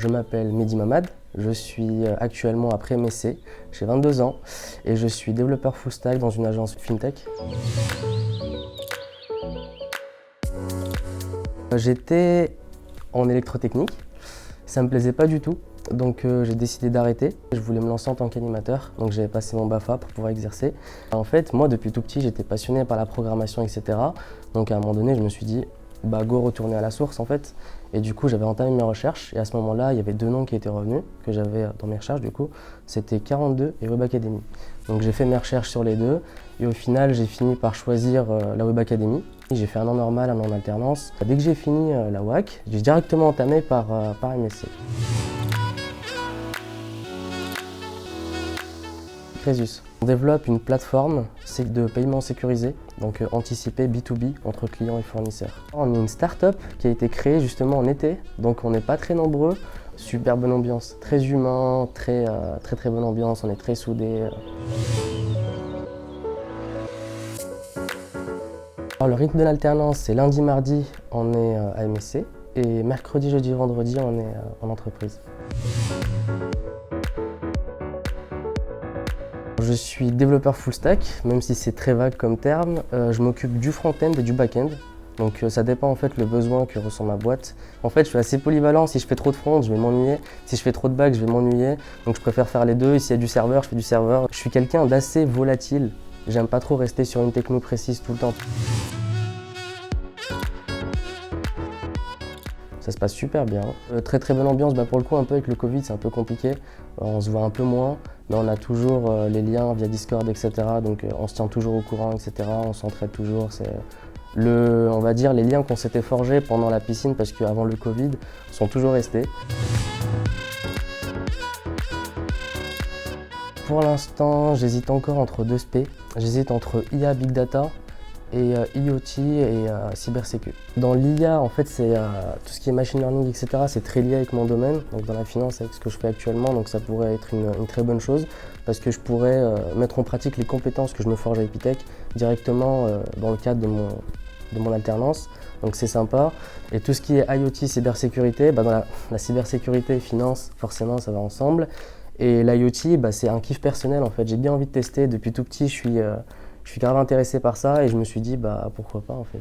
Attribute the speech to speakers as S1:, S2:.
S1: Je m'appelle Mehdi Mamad, je suis actuellement à Pré-MSC, j'ai 22 ans et je suis développeur full stack dans une agence FinTech. J'étais en électrotechnique, ça me plaisait pas du tout, donc j'ai décidé d'arrêter. Je voulais me lancer en tant qu'animateur, donc j'avais passé mon BAFA pour pouvoir exercer. En fait, moi depuis tout petit, j'étais passionné par la programmation, etc. Donc à un moment donné, je me suis dit, go retourner à la source en fait. Et du coup, j'avais entamé mes recherches et à ce moment-là, il y avait deux noms qui étaient revenus, que j'avais dans mes recherches du coup. C'était 42 et Web Academy. Donc j'ai fait mes recherches sur les deux et au final, j'ai fini par choisir la Web Academy. J'ai fait un an normal, un an en alternance. Dès que j'ai fini la WAC, j'ai directement entamé par MSC. Crésus. On développe une plateforme de paiement sécurisé, donc anticipé B2B entre clients et fournisseurs. On est une start-up qui a été créée justement en été, donc on n'est pas très nombreux. Super bonne ambiance, très humain, très bonne ambiance, on est très soudés. Alors, le rythme de l'alternance, c'est lundi, mardi, on est à MSC et mercredi, jeudi, vendredi, on est en entreprise. Je suis développeur full stack, même si c'est très vague comme terme. Je m'occupe du front-end et du back-end. Donc ça dépend en fait le besoin que ressent ma boîte. En fait, je suis assez polyvalent. Si je fais trop de front, je vais m'ennuyer. Si je fais trop de back, je vais m'ennuyer. Donc je préfère faire les deux. Et s'il y a du serveur, je fais du serveur. Je suis quelqu'un d'assez volatile. J'aime pas trop rester sur une techno précise tout le temps. Ça se passe super bien. Très bonne ambiance, pour le coup un peu avec le Covid c'est un peu compliqué. On se voit un peu moins, mais on a toujours les liens via Discord, etc. Donc on se tient toujours au courant, etc. On s'entraide toujours. On va dire les liens qu'on s'était forgés pendant la piscine, parce qu'avant le Covid, sont toujours restés. Pour l'instant, j'hésite encore entre deux spé. J'hésite entre IA Big Data et IoT et cybersécu. Dans l'IA, en fait, c'est tout ce qui est machine learning, etc. C'est très lié avec mon domaine, donc dans la finance, avec ce que je fais actuellement, donc ça pourrait être une très bonne chose parce que je pourrais mettre en pratique les compétences que je me forge à Epitech directement dans le cadre de mon alternance, donc c'est sympa. Et tout ce qui est IoT, cybersécurité, dans la cybersécurité et finance, forcément, ça va ensemble. Et l'IoT, c'est un kiff personnel en fait. J'ai bien envie de tester. Depuis tout petit, je suis grave intéressé par ça et je me suis dit pourquoi pas en fait.